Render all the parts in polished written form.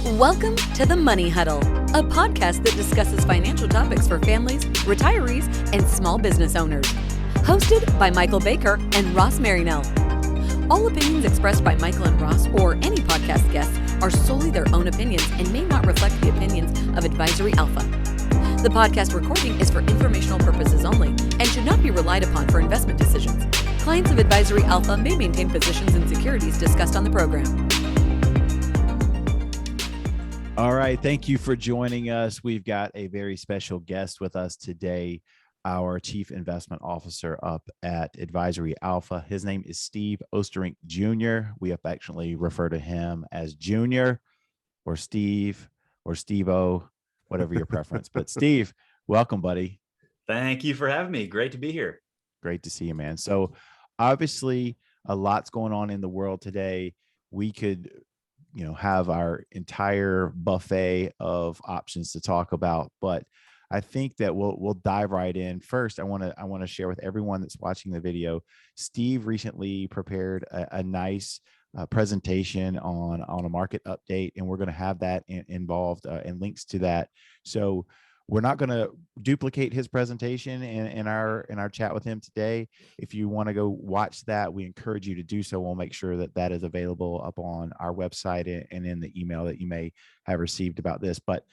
Welcome to the Money Huddle, a podcast that discusses financial topics for families, retirees, and small business owners. Hosted by Michael Baker and Ross Marinell. All opinions expressed by Michael and Ross or any podcast guests are solely their own opinions and may not reflect the opinions of Advisory Alpha. The podcast recording is for informational purposes only and should not be relied upon for investment decisions. Clients of Advisory Alpha may maintain positions in securities discussed on the program. All right. Thank you for joining us. We've got a very special guest with us today, our Chief Investment Officer up at Advisory Alpha. His name is Steve Osterink Jr. We affectionately refer to him as Junior or Steve or Steve-O, whatever your preference. But Steve, welcome, buddy. Thank you for having me. Great to be here. Great to see you, man. So obviously a lot's going on in the world today. We could have our entire buffet of options to talk about, but I think that we'll dive right in. First, I want to share with everyone that's watching the video. Steve recently prepared a nice presentation on a market update, and we're going to have that involved and links to that. So we're not going to duplicate his presentation in our chat with him today. If you want to go watch that, we encourage you to do so. We'll make sure that is available up on our website and in the email that you may have received about this. But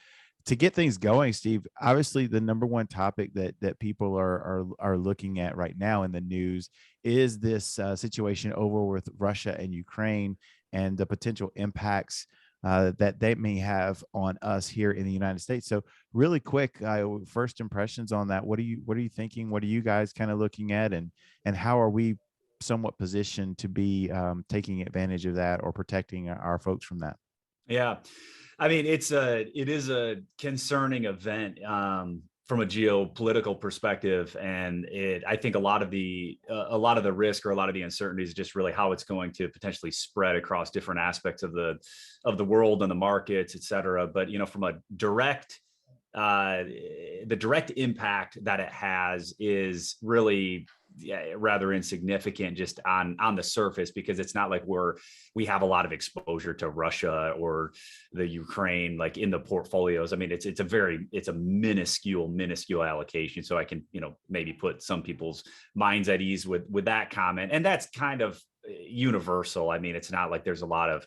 to get things going, Steve, obviously the number one topic that people are looking at right now in the news is this situation over with Russia and Ukraine and the potential impacts that they may have on us here in the United States. So really quick, first impressions on that. What are you thinking? What are you guys kind of looking at, and how are we somewhat positioned to be taking advantage of that or protecting our folks from that? Yeah, I mean, it is a concerning event from a geopolitical perspective, and I think a lot of the risk or a lot of the uncertainty is just really how it's going to potentially spread across different aspects of the world and the markets, et cetera. But from a the direct impact that it has is really rather insignificant just on the surface, because it's not like we have a lot of exposure to Russia or the Ukraine like in the portfolios. I mean, it's a minuscule allocation. So I can maybe put some people's minds at ease with that comment, and that's kind of universal. I mean, it's not like there's a lot of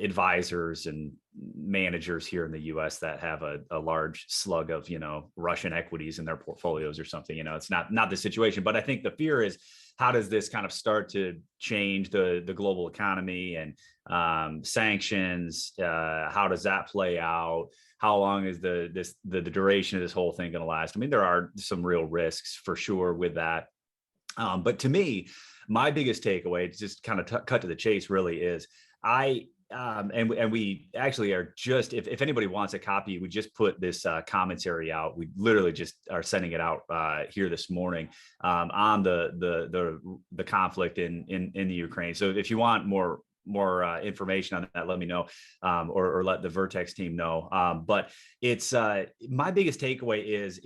advisors and managers here in the U.S. that have a large slug of Russian equities in their portfolios or something. It's not the situation. But I think the fear is, how does this kind of start to change the global economy and sanctions? How does that play out? How long is the duration of this whole thing going to last? I mean, there are some real risks for sure with that. But to me, my biggest takeaway, to just kind of cut to the chase, really is and we actually are just, if anybody wants a copy, we just put this commentary out. We literally just are sending it out here this morning on the conflict in the Ukraine. So if you want more information on that, let me know, or let the Vertex team know. But it's my biggest takeaway is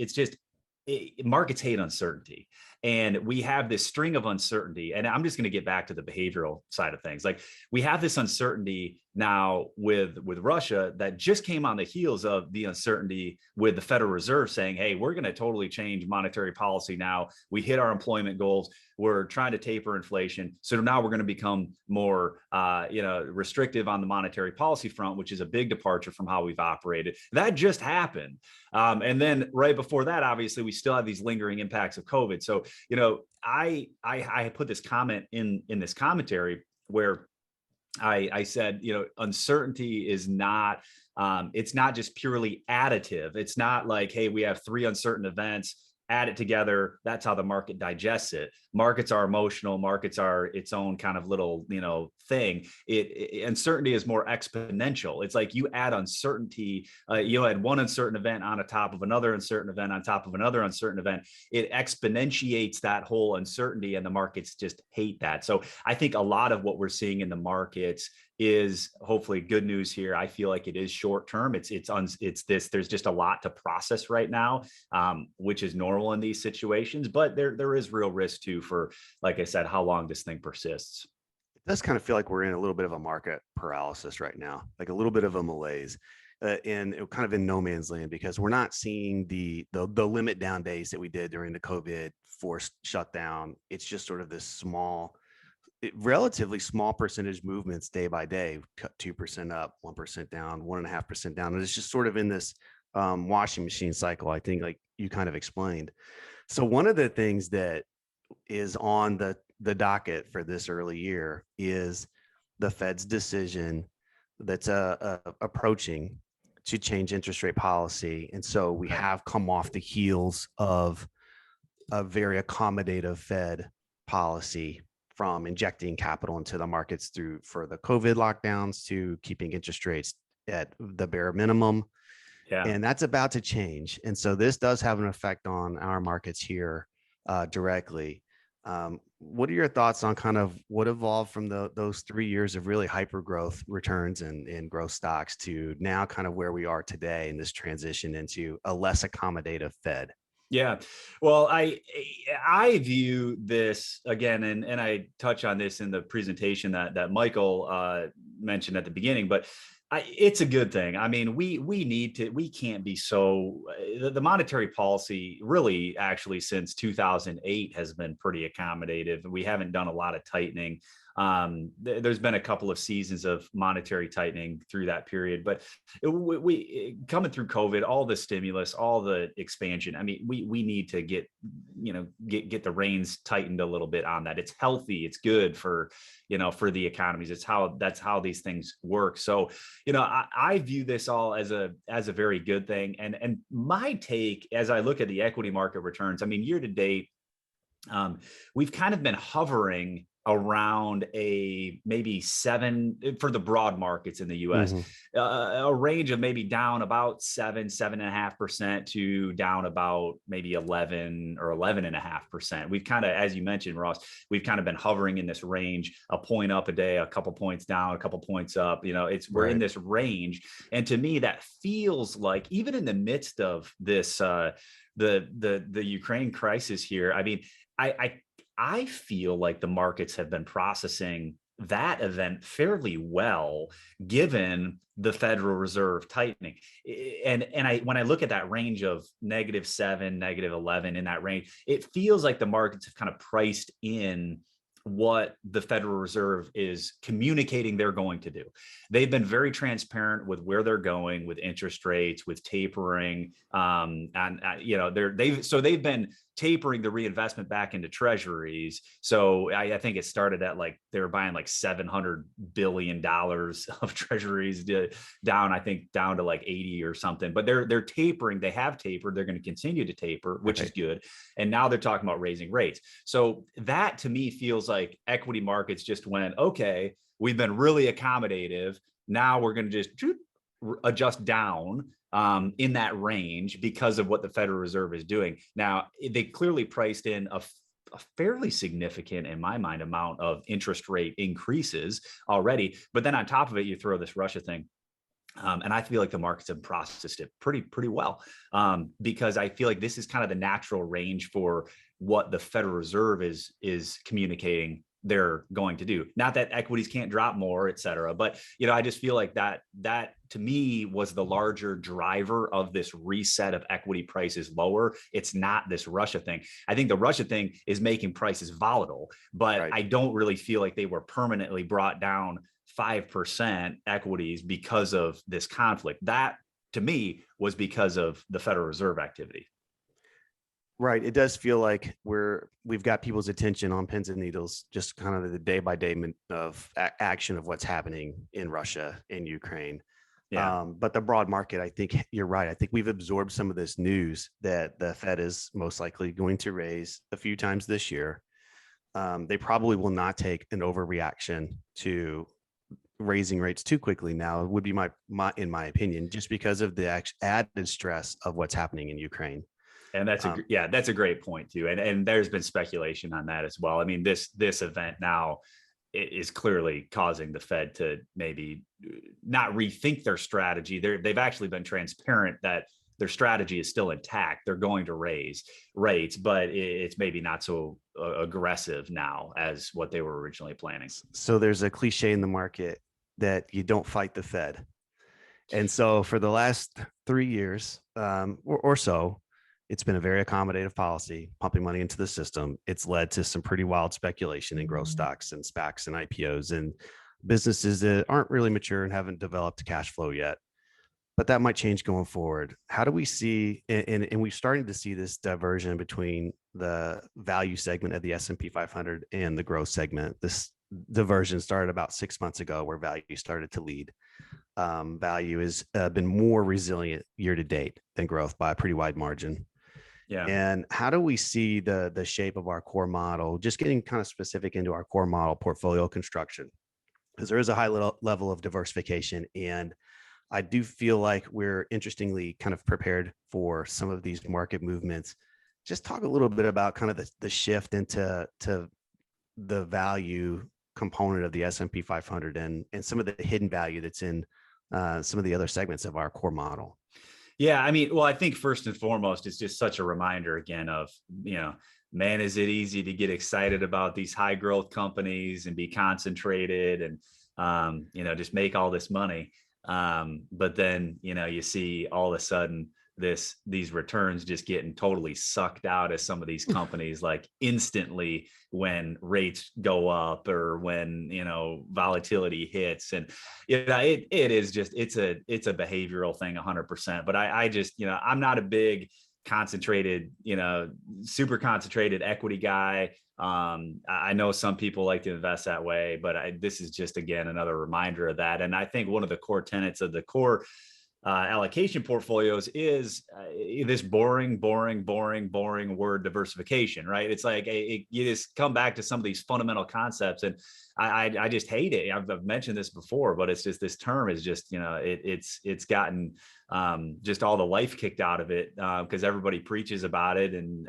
markets hate uncertainty. And we have this string of uncertainty. And I'm just going to get back to the behavioral side of things. Like, we have this uncertainty now with Russia that just came on the heels of the uncertainty with the Federal Reserve saying, hey, we're going to totally change monetary policy now. We hit our employment goals. We're trying to taper inflation. So now we're going to become more restrictive on the monetary policy front, which is a big departure from how we've operated. That just happened. And then right before that, obviously, we still have these lingering impacts of COVID. So, I put this comment in this commentary where I said, uncertainty is not, it's not just purely additive. It's not like, hey, we have 3 uncertain events, add it together. That's how the market digests it. Markets are emotional. Markets are its own kind of little, thing. Uncertainty is more exponential. It's like you add uncertainty, you add one uncertain event on top of another uncertain event on top of another uncertain event. It exponentiates that whole uncertainty, and the markets just hate that. So I think a lot of what we're seeing in the markets is hopefully good news here. I feel like it is short term. It's this. There's just a lot to process right now, which is normal in these situations. But there is real risk too for, like I said, how long this thing persists. does kind of feel like we're in a little bit of a market paralysis right now, like a little bit of a malaise, and kind of in no man's land, because we're not seeing the limit down days that we did during the COVID forced shutdown. It's just sort of this relatively small percentage movements day by day, 2% up, 1% down, 1.5% down. And it's just sort of in this washing machine cycle, I think, like you kind of explained. So one of the things that is on the docket for this early year is the Fed's decision that's approaching to change interest rate policy. And so we have come off the heels of a very accommodative Fed policy, from injecting capital into the markets for the COVID lockdowns to keeping interest rates at the bare minimum. Yeah. And that's about to change. And so this does have an effect on our markets here directly. What are your thoughts on kind of what evolved from those 3 years of really hyper growth returns and growth stocks to now kind of where we are today in this transition into a less accommodative Fed? Yeah. Well, I view this again, and I touch on this in the presentation that Michael mentioned at the beginning, but it's a good thing. I mean, we can't be so, the monetary policy really actually since 2008 has been pretty accommodative. We haven't done a lot of tightening. There's been a couple of seasons of monetary tightening through that period, but we coming through COVID, all the stimulus, all the expansion. I mean, we need to get the reins tightened a little bit on that. It's healthy. It's good for the economies. That's how these things work. So, I view this all as a very good thing. And my take, as I look at the equity market returns, I mean, year to date, we've kind of been hovering around a maybe 7 for the broad markets in the US, a range of maybe down about 7.5% to down about maybe 11 or 11.5%. We've kind of, as you mentioned, Ross, we've kind of been hovering in this range, a point up a day, a couple points down, a couple points up. We're in this range. And to me, that feels like, even in the midst of this, the Ukraine crisis here, I mean, I feel like the markets have been processing that event fairly well, given the Federal Reserve tightening. And when I look at that range of -7, -11 in that range, it feels like the markets have kind of priced in what the Federal Reserve is communicating they're going to do. They've been very transparent with where they're going with interest rates, with tapering, they've been tapering the reinvestment back into treasuries. So I think it started at they were buying $700 billion of treasuries down to 80 or something. But they're tapering. They have tapered. They're going to continue to taper, which is good. And now they're talking about raising rates. So that to me feels like equity markets just went, okay, we've been really accommodative. Now we're going to just adjust down in that range because of what the Federal Reserve is doing. Now, they clearly priced in a fairly significant, in my mind, amount of interest rate increases already. But then on top of it, you throw this Russia thing. And I feel like the markets have processed it pretty well, because I feel like this is kind of the natural range for what the Federal Reserve is communicating they're going to do. Not that equities can't drop more, et cetera, but I just feel like that to me was the larger driver of this reset of equity prices lower. It's not this Russia thing. I think the Russia thing is making prices volatile, but I don't really feel like they were permanently brought down 5% equities because of this conflict. That to me was because of the Federal Reserve activity. Right. It does feel like we've got people's attention on pins and needles, just kind of the day by day of action of what's happening in Russia and Ukraine. Yeah. But the broad market, I think you're right. I think we've absorbed some of this news that the Fed is most likely going to raise a few times this year. They probably will not take an overreaction to raising rates too quickly now. It would be in my opinion, just because of the added stress of what's happening in Ukraine. And that's a great point too. And there's been speculation on that as well. I mean, this event now is clearly causing the Fed to maybe not rethink their strategy. They've actually been transparent that their strategy is still intact. They're going to raise rates, but it's maybe not so aggressive now as what they were originally planning. So there's a cliche in the market that you don't fight the Fed. And so for the last 3 years or so, it's been a very accommodative policy, pumping money into the system. It's led to some pretty wild speculation in growth stocks and SPACs and IPOs and businesses that aren't really mature and haven't developed cash flow yet. But that might change going forward. How do we see, and we're starting to see this diversion between the value segment of the S&P 500 and the growth segment. This diversion started about 6 months ago where value started to lead. Value has been more resilient year to date than growth by a pretty wide margin. Yeah. And how do we see the shape of our core model, just getting kind of specific into our core model portfolio construction? Because there is a high level of diversification. And I do feel like we're interestingly kind of prepared for some of these market movements. Just talk a little bit about kind of the shift into the value component of the S&P 500 and some of the hidden value that's in some of the other segments of our core model. Yeah, I mean, well, I think first and foremost, it's just such a reminder again of, man, is it easy to get excited about these high growth companies and be concentrated and, just make all this money. But then, you see all of a sudden these returns just getting totally sucked out of some of these companies, like instantly when rates go up or when, volatility hits. And, it is just, it's a behavioral thing 100%. But I just, I'm not a big concentrated, super concentrated equity guy. I know some people like to invest that way, but this is just, again, another reminder of that. And I think one of the core tenets of the core allocation portfolios is this boring word diversification, right? It's like you just come back to some of these fundamental concepts, and I just hate it. I've mentioned this before, but it's just, this term is just, it's gotten just all the life kicked out of it because everybody preaches about it and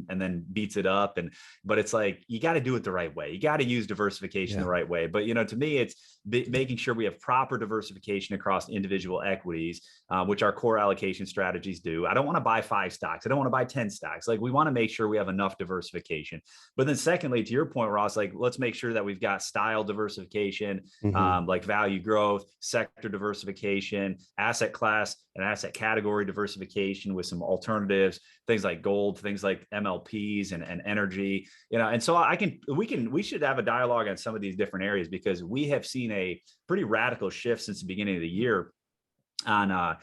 then beats it up. But it's like, you got to do it the right way. You got to use diversification the right way. But, to me, it's making sure we have proper diversification across individual equities, which our core allocation strategies do. I don't want to buy 5 stocks. I don't want to buy 10 stocks. Like, we want to make sure we have enough diversification. But then secondly, to your point, Ross, like, let's make sure that we've got style diversification, like value growth, sector diversification, asset class and asset category diversification with some alternatives, things like gold, things like MLPs and energy, and so we should have a dialogue on some of these different areas, because we have seen a pretty radical shift since the beginning of the year on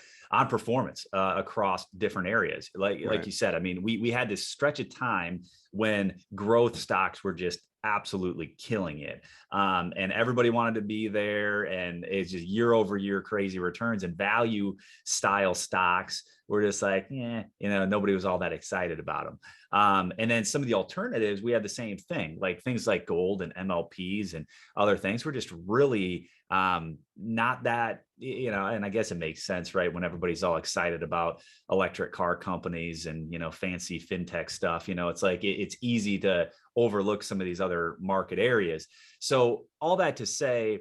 performance across different areas. Like you said, I mean, we had this stretch of time when growth stocks were just absolutely killing it. And everybody wanted to be there, and it's just year over year crazy returns, and value style stocks were just like, nobody was all that excited about them. And then some of the alternatives, we had the same thing, like things like gold and MLPs and other things were just really not that, and I guess it makes sense, right? When everybody's all excited about electric car companies and, fancy fintech stuff, it's like, it's easy to overlook some of these other market areas. So all that to say,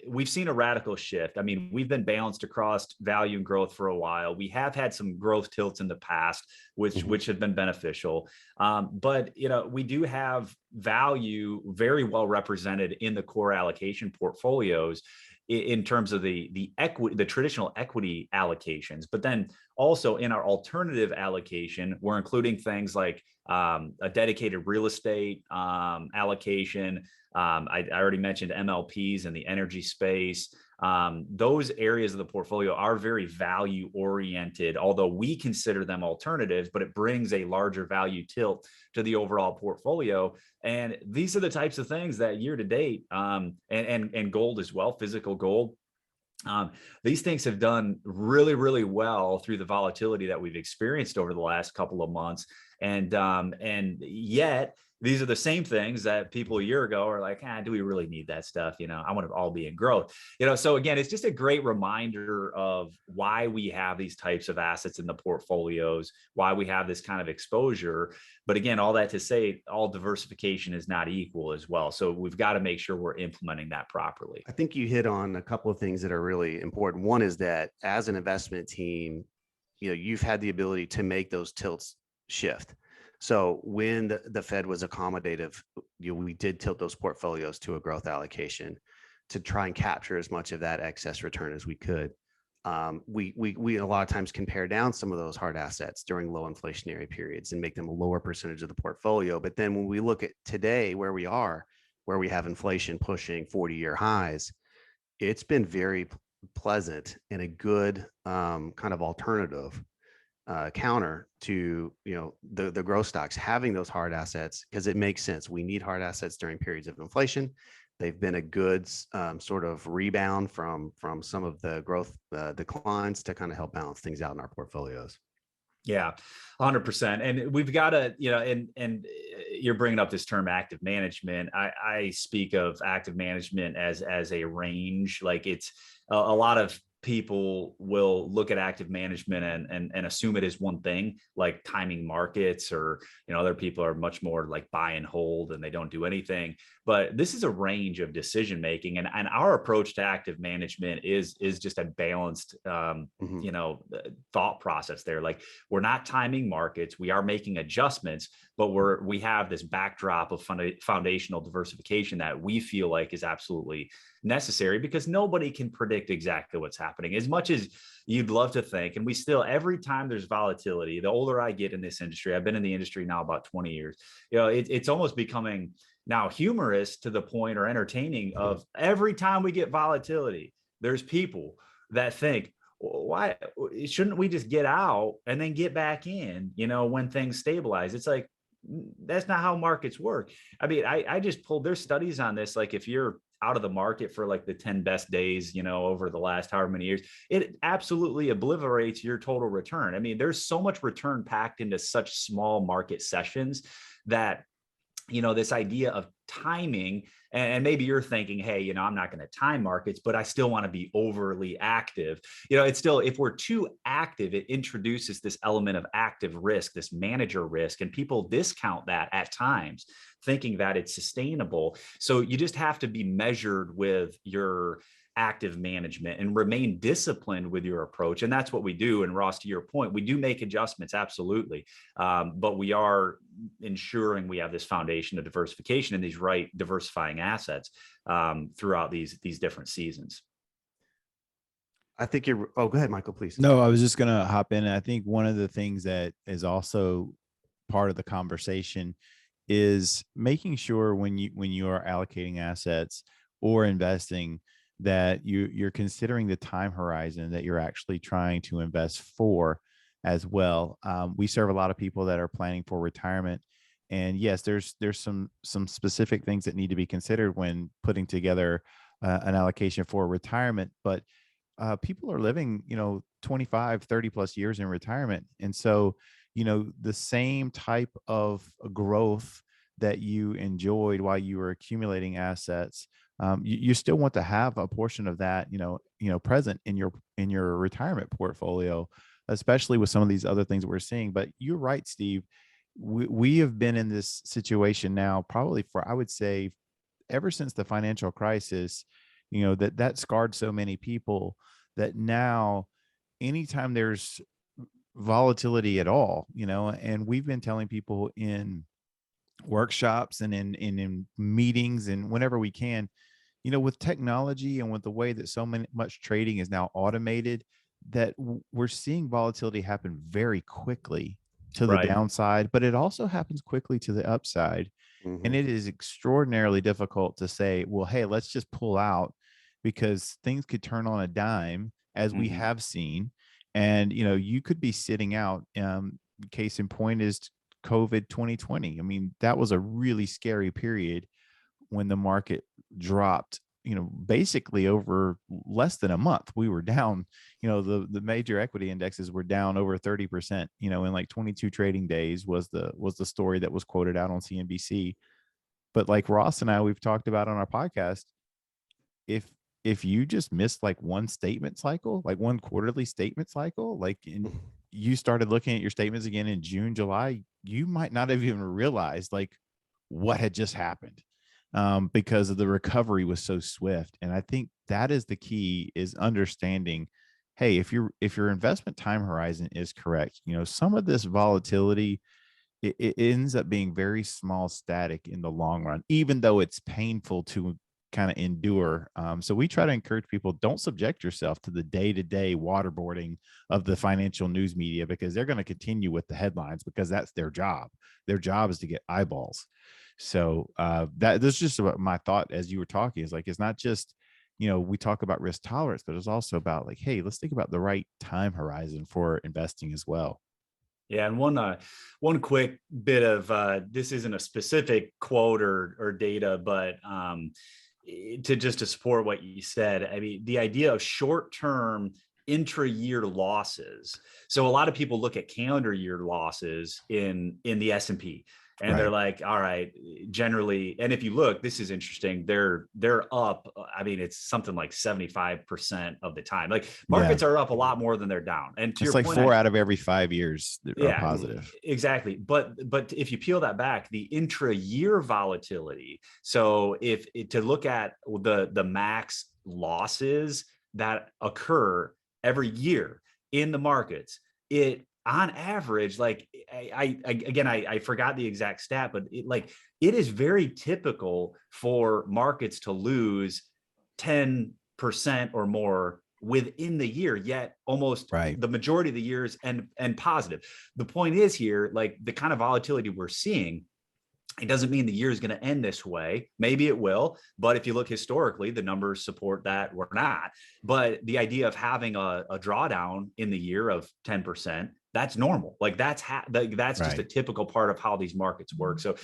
we've seen a radical shift. I mean, we've been balanced across value and growth for a while. We have had some growth tilts in the past, which have been beneficial. But, we do have value very well represented in the core allocation portfolios in terms of the equity, the traditional equity allocations. But then also in our alternative allocation, we're including things like a dedicated real estate allocation. I already mentioned MLPs in the energy space. Those areas of the portfolio are very value oriented, although we consider them alternatives, but it brings a larger value tilt to the overall portfolio. And these are the types of things that year to date, and gold as well, physical gold. These things have done really, really well through the volatility that we've experienced over the last couple of months. And yet these are the same things that people a year ago are like, do we really need that stuff? I want to all be in growth, so again, it's just a great reminder of why we have these types of assets in the portfolios, why we have this kind of exposure. But again, all that to say, all diversification is not equal as well. So we've got to make sure we're implementing that properly. I think you hit on a couple of things that are really important. One is that as an investment team, you've had the ability to make those tilts shift. So when the Fed was accommodative, we did tilt those portfolios to a growth allocation to try and capture as much of that excess return as we could. We a lot of times can pare down some of those hard assets during low inflationary periods and make them a lower percentage of the portfolio. But then when we look at today, where we have inflation pushing 40-year highs, it's been very pleasant and a good kind of alternative counter to the growth stocks having those hard assets, because it makes sense. We need hard assets during periods of inflation. They've been a good sort of rebound from some of the growth declines to kind of help balance things out in our portfolios. Yeah, 100%. And we've got to, and you're bringing up this term active management. I speak of active management as a range. Like it's a lot of people will look at active management and assume it is one thing, like timing markets, or other people are much more like buy and hold and they don't do anything. But this is a range of decision making, and our approach to active management is just a balanced thought process there. Like, we're not timing markets, we are making adjustments, but we have this backdrop of foundational diversification that we feel like is absolutely necessary, because nobody can predict exactly what's happening, as much as you'd love to think. And we still, every time there's volatility, the older I get in this industry, I've been in the industry now about 20 years, it's almost becoming now humorous to the point, or entertaining, of every time we get volatility, there's people that think, why shouldn't we just get out and then get back in, when things stabilize? It's like, that's not how markets work. I mean, I just pulled, there's studies on this. Like, if you're out of the market for like the 10 best days, over the last however many years, it absolutely obliterates your total return. I mean, there's so much return packed into such small market sessions that, this idea of timing, and maybe you're thinking, hey, I'm not going to time markets, but I still want to be overly active. It's still, if we're too active, it introduces this element of active risk, this manager risk, and people discount that at times, thinking that it's sustainable. So you just have to be measured with your active management and remain disciplined with your approach. And that's what we do. And Ross, to your point, we do make adjustments, absolutely. But we are ensuring we have this foundation of diversification and these right diversifying assets throughout these different seasons. I think go ahead, Michael, please. No, I was just going to hop in. I think one of the things that is also part of the conversation is making sure when you are allocating assets or investing, that you're considering the time horizon that you're actually trying to invest for as well. We serve a lot of people that are planning for retirement, and yes, there's some specific things that need to be considered when putting together an allocation for retirement. But people are living, 25, 30 plus years in retirement. And so, the same type of growth that you enjoyed while you were accumulating assets, you still want to have a portion of that, present in your retirement portfolio, especially with some of these other things that we're seeing. But you're right, Steve. We have been in this situation now probably for, I would say, ever since the financial crisis, that scarred so many people that now anytime there's volatility at all, and we've been telling people in workshops and in meetings and whenever we can, with technology and with the way that much trading is now automated, that we're seeing volatility happen very quickly to the downside, but it also happens quickly to the upside. Mm-hmm. And it is extraordinarily difficult to say, well, hey, let's just pull out, because things could turn on a dime, as we have seen. And, you could be sitting out. Case in point is COVID 2020. I mean, that was a really scary period when the market dropped, basically over less than a month. We were down, the major equity indexes were down over 30%, in like 22 trading days was the story that was quoted out on CNBC. But like Ross and I, we've talked about on our podcast, if you just missed like one statement cycle, like one quarterly statement cycle, like you started looking at your statements again in June, July, you might not have even realized like what had just happened, because of the recovery was so swift. And I think that is the key, is understanding hey, if your investment time horizon is correct, some of this volatility, it ends up being very small static in the long run, even though it's painful to kind of endure. So we try to encourage people, don't subject yourself to the day-to-day waterboarding of the financial news media, because they're going to continue with the headlines because that's their job. Their job is to get eyeballs. So that's just about my thought as you were talking, is like, it's not just, we talk about risk tolerance, but it's also about like, hey, let's think about the right time horizon for investing as well. Yeah, and one quick bit of this isn't a specific quote or data, but to support what you said, I mean, the idea of short-term intra-year losses. So a lot of people look at calendar year losses in the S&P. And they're like, all right, generally, and if you look, this is interesting, they're up. I mean, it's something like 75% of the time. Like markets are up a lot more than they're down. And to it's your like point, 4 out of every 5 years are positive. Exactly. But if you peel that back, the intra-year volatility. So to look at the max losses that occur every year in the markets, it on average, like I forgot the exact stat, but it is very typical for markets to lose 10% or more within the year, yet almost the majority of the years and positive. The point is here, like the kind of volatility we're seeing, it doesn't mean the year is going to end this way. Maybe it will, but if you look historically, the numbers support that we're not. But the idea of having a drawdown in the year of 10%, that's normal. Like that's just a typical part of how these markets work. So,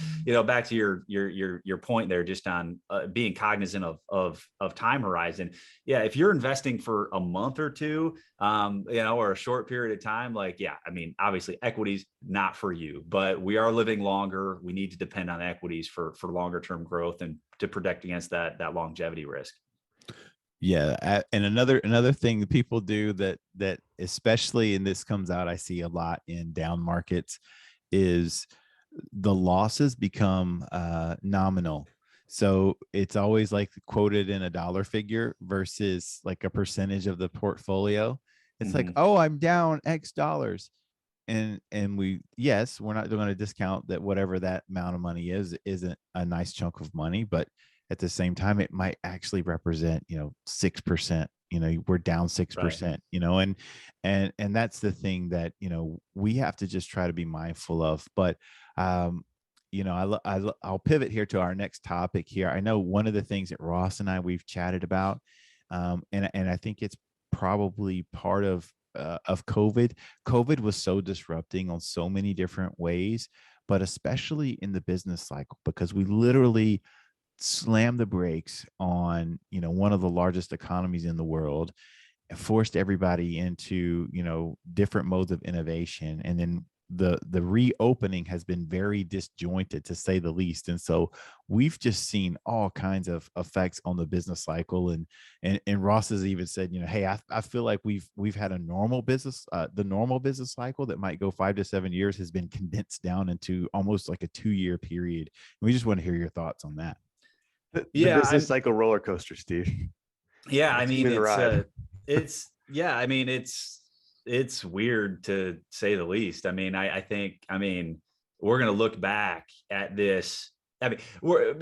back to your point there, just on being cognizant of time horizon. Yeah, if you're investing for a month or two, or a short period of time, I mean, obviously equities not for you, but we are living longer. We need to depend on equities for longer term growth and to protect against that longevity risk. Yeah, and another thing that people do that especially, and this comes out, I see a lot in down markets, is the losses become nominal. So it's always like quoted in a dollar figure versus like a percentage of the portfolio. It's like, oh, I'm down X dollars. And we're not going to discount that whatever that amount of money isn't a nice chunk of money, but at the same time, it might actually represent, 6%, we're down 6%, and that's the thing that, we have to just try to be mindful of. But, I'll pivot here to our next topic here. I know one of the things that Ross and we've chatted about, and I think it's probably part of COVID. COVID was so disrupting on so many different ways, but especially in the business cycle, because we literally slammed the brakes on, one of the largest economies in the world, and forced everybody into, different modes of innovation. And then the reopening has been very disjointed, to say the least. And so we've just seen all kinds of effects on the business cycle. And Ross has even said, hey, I feel like we've had a normal business, the normal business cycle that might go 5 to 7 years has been condensed down into almost like a 2-year period. And we just want to hear your thoughts on that. The business cycle roller coaster, Steve. Yeah, I mean, it's weird to say the least. I mean, I think we're going to look back at this. I mean,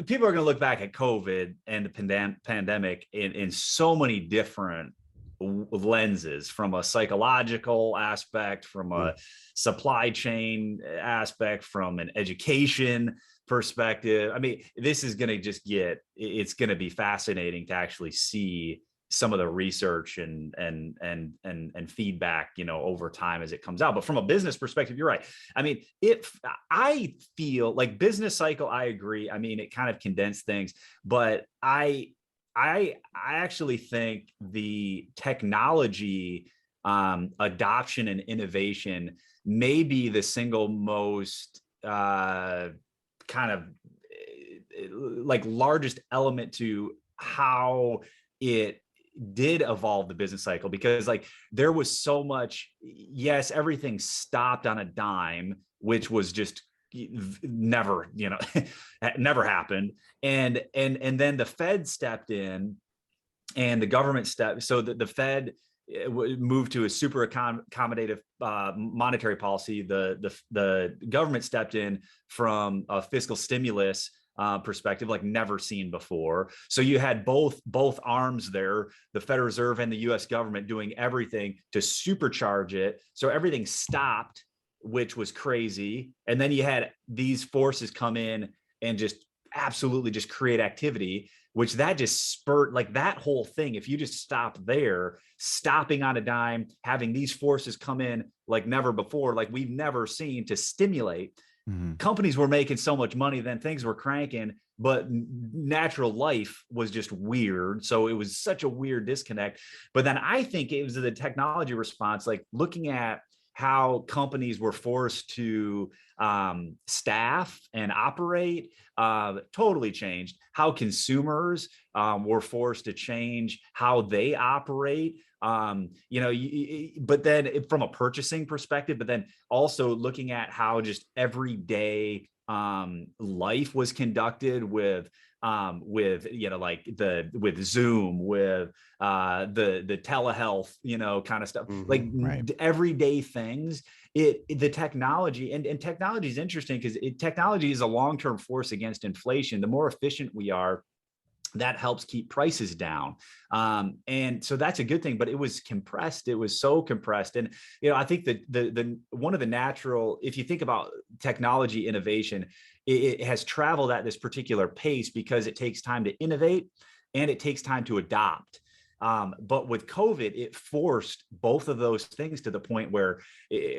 people are going to look back at COVID and the pandemic in so many different lenses, from a psychological aspect, from a supply chain aspect, from an education perspective. I mean, this is going to it's going to be fascinating to actually see some of the research and feedback, over time as it comes out. But from a business perspective, you're right. I mean, I feel like business cycle, I agree. I mean, it kind of condensed things, but I actually think the technology adoption and innovation may be the single most kind of like largest element to how it did evolve the business cycle, because there was so much, everything stopped on a dime, which was just never, never happened. And then the Fed stepped in and the government stepped. So the Fed moved to a super accommodative monetary policy. The government stepped in from a fiscal stimulus perspective like never seen before. So you had both arms there, the Federal Reserve and the US government doing everything to supercharge it. So everything stopped, which was crazy. And then you had these forces come in and just absolutely just create activity, which that just spurred like that whole thing. If you just stop there, stopping on a dime, having these forces come in like never before, like we've never seen to stimulate. Companies were making so much money, then things were cranking, but natural life was just weird. So it was such a weird disconnect. But then I think it was the technology response, like looking at how companies were forced to staff and operate, totally changed. How consumers were forced to change how they operate. But then from a purchasing perspective, but then also looking at how just everyday life was conducted with Zoom, with the telehealth, kind of stuff, like everyday things. The technology and technology is interesting because technology is a long-term force against inflation. The more efficient we are, that helps keep prices down. And so that's a good thing, but it was compressed. It was so compressed. And, I think that the one of the natural, if you think about technology innovation, it has traveled at this particular pace because it takes time to innovate and it takes time to adopt. But with COVID, it forced both of those things to the point where,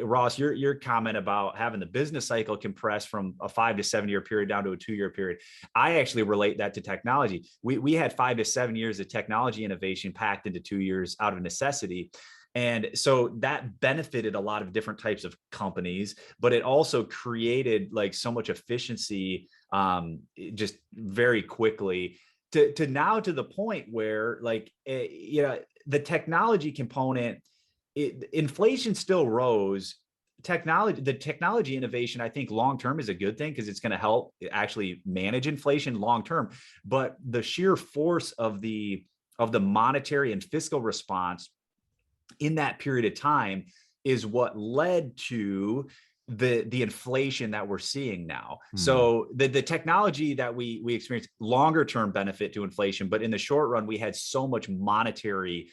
Ross, your comment about having the business cycle compressed from a 5 to 7 year period down to a 2 year period, I actually relate that to technology. We had 5 to 7 years of technology innovation packed into 2 years out of necessity. And so that benefited a lot of different types of companies, but it also created like so much efficiency just very quickly. To now to the point where the technology component, inflation still rose. The technology innovation, I think long-term is a good thing because it's going to help actually manage inflation long-term. But the sheer force of the monetary and fiscal response in that period of time is what led to the inflation that we're seeing now. So the technology that we experienced longer term benefit to inflation, but in the short run, we had so much monetary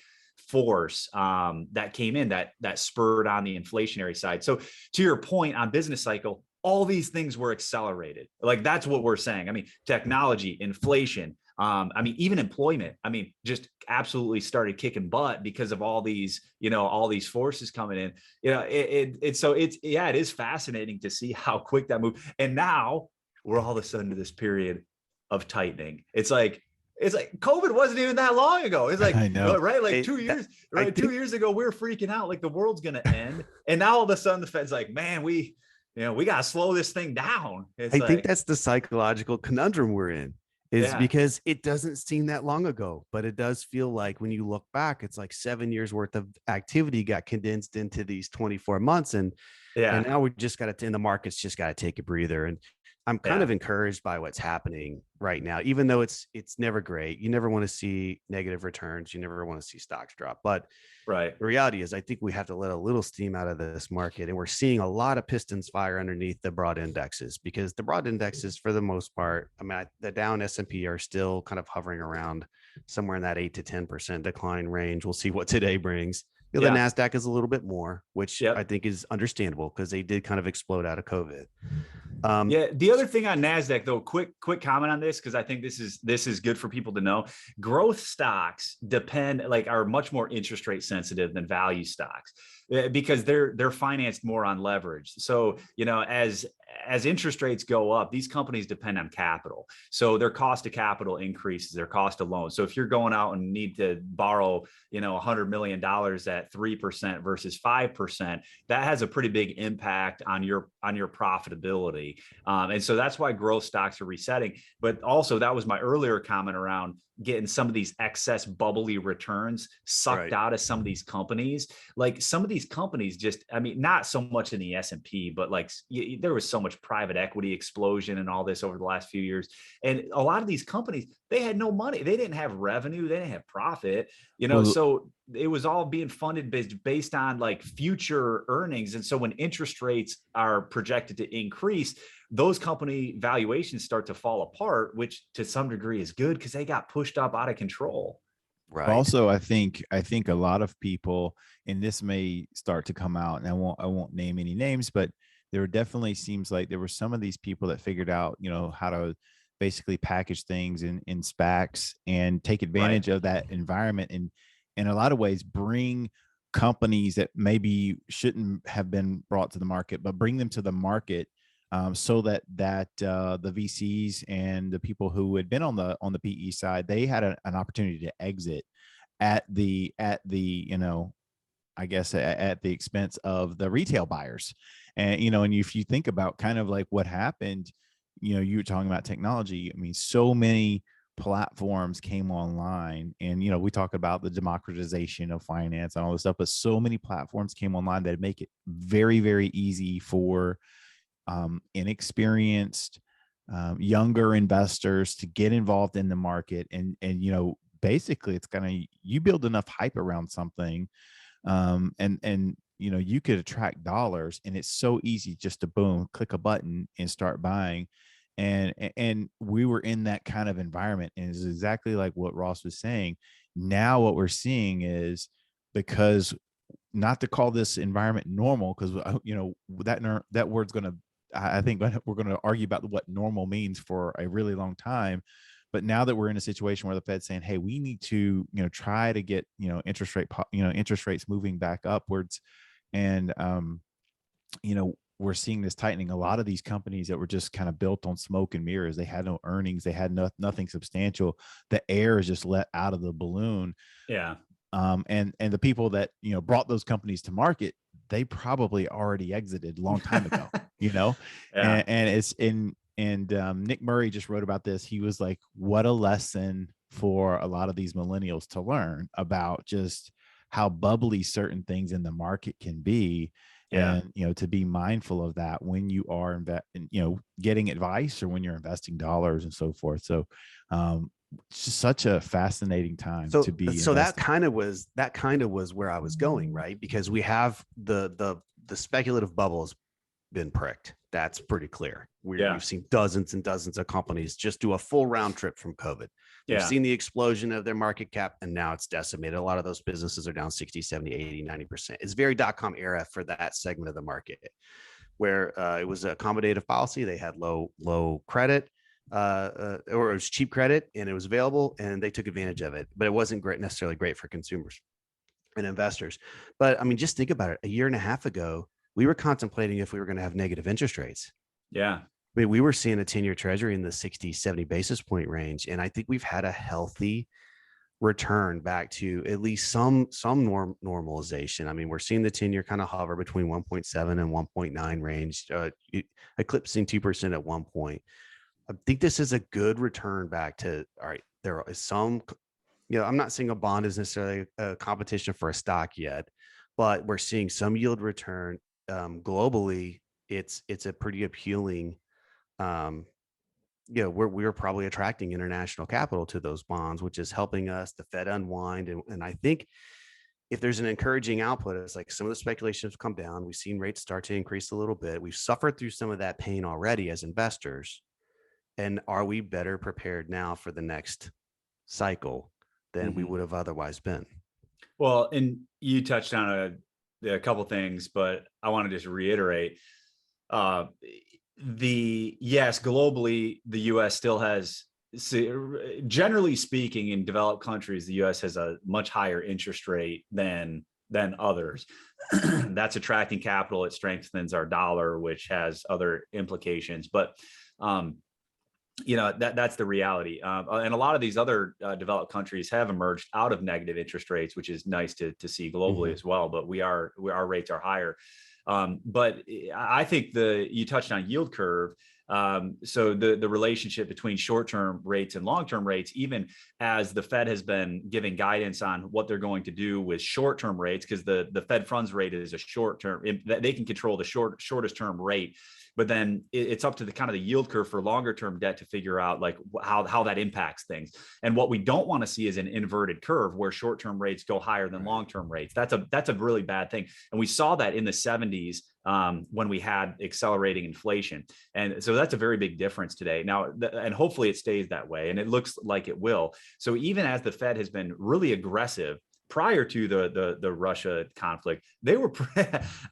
force that came in that spurred on the inflationary side. So to your point on business cycle, all these things were accelerated. Like that's what we're saying. I mean, technology, inflation, even employment, just absolutely started kicking butt because of all these forces coming in. It is fascinating to see how quick that moved. And now we're all of a sudden to this period of tightening. It's like COVID wasn't even that long ago. It's like, I know, right? Like 2 years, right? 2 years ago, we were freaking out like the world's going to end. And now all of a sudden the Fed's like, man, we got to slow this thing down. I think that's the psychological conundrum we're in. Because it doesn't seem that long ago, but it does feel like when you look back, it's like 7 years worth of activity got condensed into these 24 months. And now we just got to, and the market's just got to take a breather. And I'm kind of encouraged by what's happening right now, even though it's never great. You never want to see negative returns. You never want to see stocks drop. But the reality is I think we have to let a little steam out of this market. And we're seeing a lot of pistons fire underneath the broad indexes, because the broad indexes, for the most part, the Dow and S&P are still kind of hovering around somewhere in that 8 to 10% decline range. We'll see what today brings. The NASDAQ is a little bit more, which I think is understandable because they did kind of explode out of COVID. The other thing on NASDAQ though, quick comment on this, because I think this is good for people to know. Growth stocks are much more interest rate sensitive than value stocks because they're financed more on leverage. So, as interest rates go up, these companies depend on capital. So their cost of capital increases, their cost of loans. So if you're going out and need to borrow, $100 million at 3% versus 5%, that has a pretty big impact on your profitability. And so that's why growth stocks are resetting. But also that was my earlier comment around getting some of these excess bubbly returns sucked out of some of these companies. Like some of these companies just, I mean, not so much in the S&P, but like there was so much private equity explosion and all this over the last few years. And a lot of these companies, they had no money. They didn't have revenue. They didn't have profit, so it was all being funded based on like future earnings. And so when interest rates are projected to increase, those company valuations start to fall apart, which to some degree is good because they got pushed up out of control. Right. Also, I think a lot of people, and this may start to come out, and I won't name any names, but there definitely seems like there were some of these people that figured out, how to basically package things in SPACs and take advantage of that environment, and in a lot of ways bring companies that maybe shouldn't have been brought to the market, but bring them to the market. So that the VCs and the people who had been on the PE side, they had an opportunity to exit at the I guess at the expense of the retail buyers. And and if you think about kind of like what happened, you were talking about technology. I mean, so many platforms came online, and we talk about the democratization of finance and all this stuff, but so many platforms came online that make it very, very easy for inexperienced younger investors to get involved in the market, and basically it's you build enough hype around something, and you could attract dollars, and it's so easy just to boom, click a button and start buying. And we were in that kind of environment, and it's exactly like what Ross was saying. Now what we're seeing is, because not to call this environment normal, because that word's going to, I think we're going to argue about what normal means for a really long time. But now that we're in a situation where the Fed's saying, hey, we need to, try to get, interest rates moving back upwards. And, we're seeing this tightening. A lot of these companies that were just kind of built on smoke and mirrors, they had no earnings, they had nothing substantial. The air is just let out of the balloon. Yeah. And the people that, brought those companies to market, they probably already exited a long time ago, Yeah. And it's Nick Murray just wrote about this. He was like, what a lesson for a lot of these millennials to learn about just how bubbly certain things in the market can be. Yeah. And, to be mindful of that when you are getting advice or when you're investing dollars and so forth. So, it's just such a fascinating time to be. So that kind of was where I was going, right? Because we have the speculative bubble has been pricked. That's pretty clear. We've seen dozens and dozens of companies just do a full round trip from COVID. We've seen the explosion of their market cap, and now it's decimated. A lot of those businesses are down 60, 70, 80, 90%. It's very .com era for that segment of the market, where it was a accommodative policy. They had low credit, or it was cheap credit, and it was available, and they took advantage of it. But it wasn't necessarily great for consumers and investors. But I mean, just think about it. A year and a half ago, we were contemplating if we were going to have negative interest rates. Yeah. I mean, we were seeing a 10-year treasury in the 60, 70 basis point range. And I think we've had a healthy return back to at least some normalization. I mean, we're seeing the 10-year kind of hover between 1.7 and 1.9 range, eclipsing 2% at one point. I think this is a good return back to, all right, there is some, I'm not saying a bond is necessarily a competition for a stock yet, but we're seeing some yield return. Globally, it's a pretty appealing, we're probably attracting international capital to those bonds, which is helping us, the Fed unwind. And I think if there's an encouraging output, it's like some of the speculations have come down. We've seen rates start to increase a little bit. We've suffered through some of that pain already as investors. And are we better prepared now for the next cycle than we would have otherwise been? Well, and you touched on a couple things, but I want to just reiterate, globally, the U.S. still has, generally speaking, in developed countries, the U.S. has a much higher interest rate than others. That's attracting capital. It strengthens our dollar, which has other implications. But that's the reality. And a lot of these other developed countries have emerged out of negative interest rates, which is nice to see globally as well. But our rates are higher. But I think you touched on yield curve. So the relationship between short-term rates and long-term rates, even as the Fed has been giving guidance on what they're going to do with short-term rates, because the Fed funds rate is a short-term, they can control the shortest term rate. But then it's up to the kind of the yield curve for longer term debt to figure out like how that impacts things. And what we don't want to see is an inverted curve where short-term rates go higher than long-term rates. That's a really bad thing. And we saw that in the 70s when we had accelerating inflation. And so that's a very big difference today. Now, and hopefully it stays that way. And it looks like it will. So even as the Fed has been really aggressive prior to the Russia conflict, they were,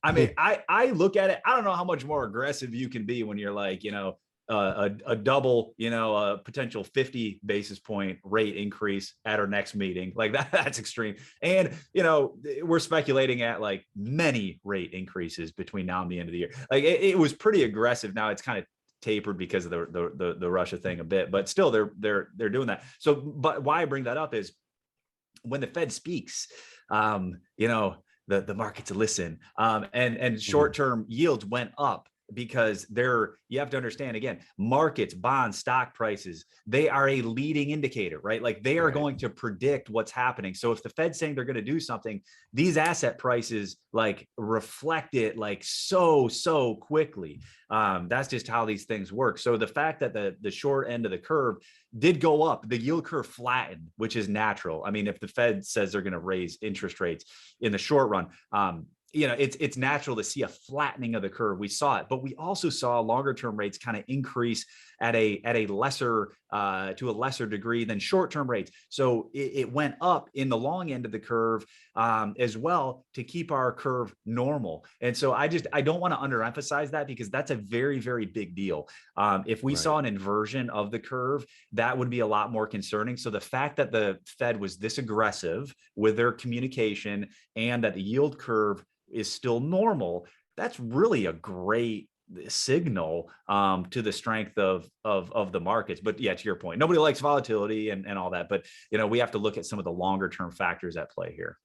I mean, I look at it, I don't know how much more aggressive you can be when you're like, a double, a potential 50 basis point rate increase at our next meeting. Like that's extreme. And, we're speculating at like many rate increases between now and the end of the year. Like it was pretty aggressive. Now it's kind of tapered because of the Russia thing a bit, but still they're doing that. So, but why I bring that up is when the Fed speaks, the markets listen, and short-term yields went up because you have to understand, again, markets, bonds, stock prices, they are a leading indicator, right? Like they are going to predict what's happening. So if the Fed's saying they're going to do something, these asset prices like reflect it like so quickly. That's just how these things work. So the fact that the short end of the curve did go up, the yield curve flattened, which is natural. I mean, if the Fed says they're going to raise interest rates in the short run, it's natural to see a flattening of the curve. We saw it, but we also saw longer term rates kind of increase at a lesser to a lesser degree than short term rates. So it went up in the long end of the curve as well to keep our curve normal. And so I don't want to underemphasize that because that's a very, very big deal. If we saw an inversion of the curve, that would be a lot more concerning. So the fact that the Fed was this aggressive with their communication and that the yield curve is still normal, that's really a great signal to the strength of the markets. But yeah, to your point, nobody likes volatility and all that, but we have to look at some of the longer term factors at play here.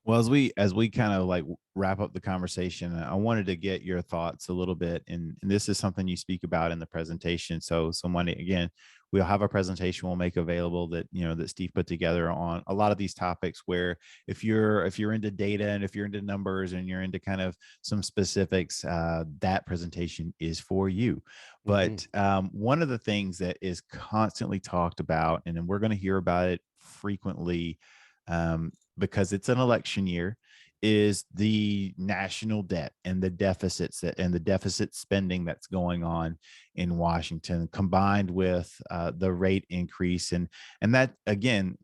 Well, as we kind of like wrap up the conversation, I wanted to get your thoughts a little bit, and this is something you speak about in the presentation. So someone, again, we'll have a presentation we'll make available that that Steve put together on a lot of these topics, where if you're into data and if you're into numbers and you're into kind of some specifics, that presentation is for you. But one of the things that is constantly talked about, and then we're going to hear about it frequently, because it's an election year, is the national debt and the deficits and the deficit spending that's going on in Washington, combined with the rate increase. And that, again,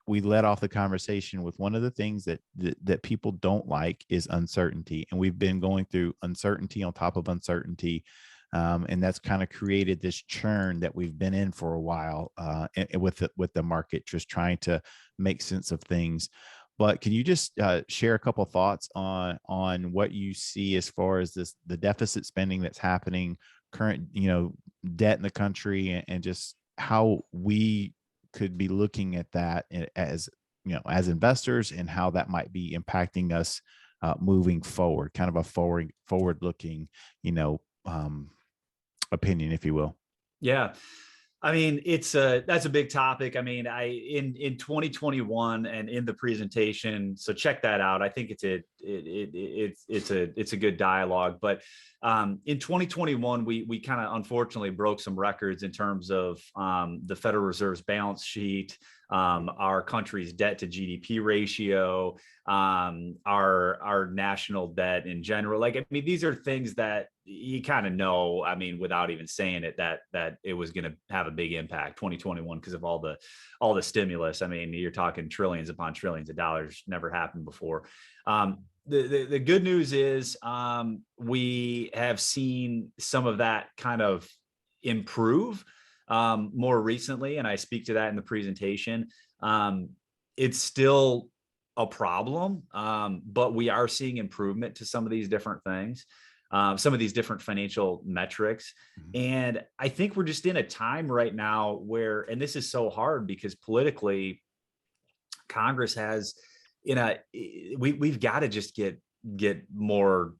we led off the conversation with one of the things that people don't like is uncertainty. And we've been going through uncertainty on top of uncertainty. And that's kind of created this churn that we've been in for a while with the market, just trying to make sense of things. But can you just share a couple of thoughts on what you see as far as the deficit spending that's happening, current debt in the country, and just how we could be looking at that as investors, and how that might be impacting us moving forward, kind of a forward looking opinion, if you will. Yeah. I mean, that's a big topic. I mean, in 2021 and in the presentation, so check that out. I think it's a good dialogue. But in 2021, we kind of unfortunately broke some records in terms of the Federal Reserve's balance sheet, our country's debt to GDP ratio, our national debt in general. Like, I mean, these are things that you kind of know, I mean, without even saying it, that it was going to have a big impact 2021 because of all the stimulus. I mean, you're talking trillions upon trillions of dollars, never happened before. The good news is we have seen some of that kind of improve more recently, and I speak to that in the presentation. It's still a problem, but we are seeing improvement to some of these different things, some of these different financial metrics. And I think we're just in a time right now where, and this is so hard because politically, Congress has, we've got to just get more.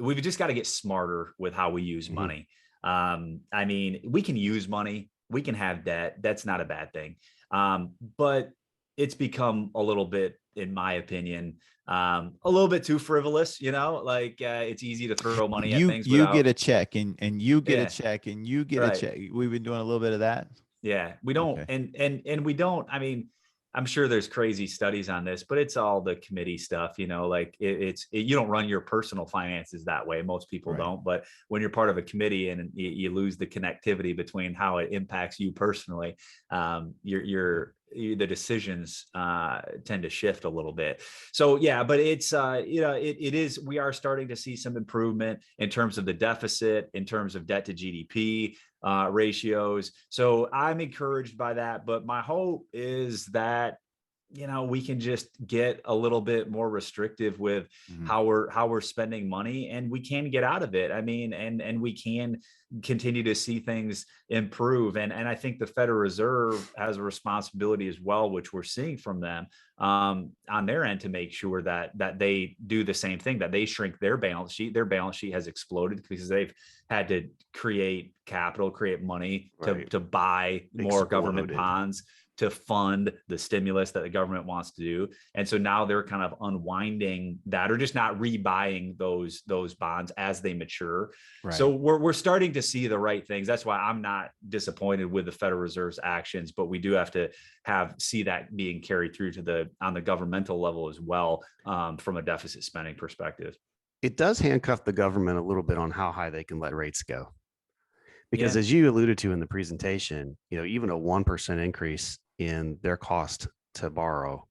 we've just got to get smarter with how we use money. I mean, we can use money, we can have debt. That's not a bad thing. But it's become a little bit, in my opinion, a little bit too frivolous, like it's easy to throw money at things. You get a check and you get a check and you get Right. a check. We've been doing a little bit of that. Yeah, we don't. Okay. And we don't, I mean, I'm sure there's crazy studies on this, but it's all the committee stuff, like you don't run your personal finances that way. Most people don't, but when you're part of a committee and you lose the connectivity between how it impacts you personally, the decisions tend to shift a little bit. So yeah, but it's it is, we are starting to see some improvement in terms of the deficit, in terms of debt to GDP ratios. So I'm encouraged by that, but my hope is that we can just get a little bit more restrictive with how we're spending money, and we can get out of it. I mean, and we can continue to see things improve. And I think the Federal Reserve has a responsibility as well, which we're seeing from them on their end, to make sure that they do the same thing, that they shrink their balance sheet. Their balance sheet has exploded because they've had to create capital, create money to buy more government bonds, to fund the stimulus that the government wants to do. And so now they're kind of unwinding that, or just not rebuying those bonds as they mature. Right. So we're starting to see the right things. That's why I'm not disappointed with the Federal Reserve's actions, but we do have to see that being carried through on the governmental level as well, from a deficit spending perspective. It does handcuff the government a little bit on how high they can let rates go. Because as you alluded to in the presentation, even a 1% increase in their cost to borrow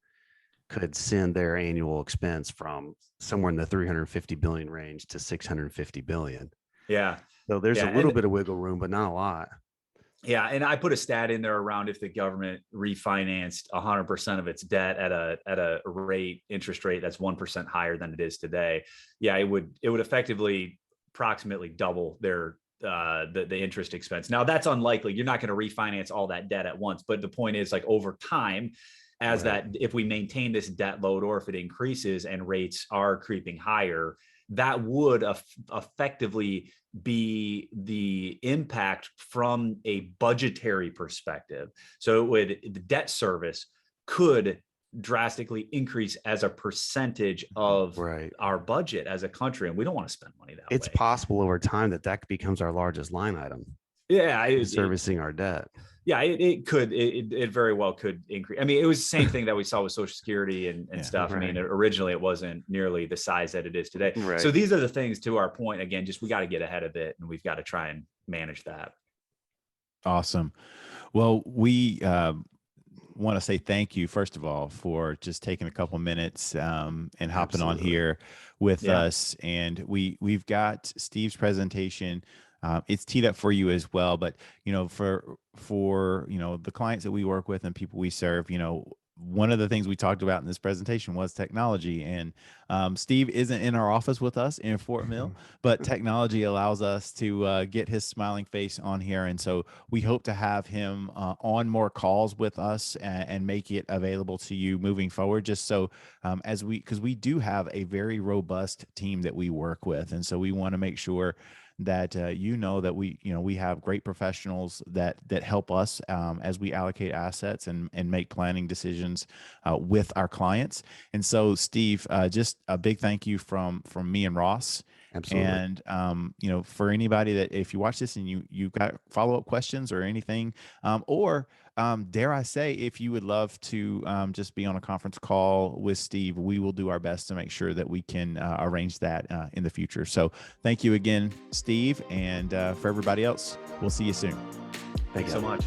could send their annual expense from somewhere in the 350 billion range to 650 billion. Yeah. So there's a little bit of wiggle room, but not a lot. Yeah. And I put a stat in there around if the government refinanced 100% of its debt at a interest rate that's 1% higher than it is today. Yeah, it would effectively approximately double their the interest expense. Now that's unlikely. You're not going to refinance all that debt at once, but the point is, like, over time, as that, if we maintain this debt load, or if it increases and rates are creeping higher, that would effectively be the impact from a budgetary perspective. So the debt service could drastically increase as a percentage of our budget as a country, and we don't want to spend money that way. It's possible over time that becomes our largest line item. Yeah, servicing our debt. Yeah, it could. It very well could increase. I mean, it was the same thing that we saw with Social Security and stuff. Right. I mean, originally it wasn't nearly the size that it is today. Right. So these are the things, to our point, again, just we got to get ahead of it, and we've got to try and manage that. Awesome. Well, we want to say thank you, first of all, for just taking a couple minutes and hopping on here with us. And we've got Steve's presentation. It's teed up for you as well, but for the clients that we work with and people we serve, one of the things we talked about in this presentation was technology. And Steve isn't in our office with us in Fort Mill, but technology allows us to get his smiling face on here. And so we hope to have him on more calls with us and make it available to you moving forward, just so because we do have a very robust team that we work with. And so we want to make sure that that we have great professionals that help us as we allocate assets and make planning decisions with our clients. And so, Steve, just a big thank you from me and Ross. Absolutely. And for anybody that, if you watch this and you've got follow-up questions or anything, or dare I say, if you would love to just be on a conference call with Steve, we will do our best to make sure that we can arrange that in the future. So thank you again, Steve. And for everybody else, we'll see you soon. Thanks so much.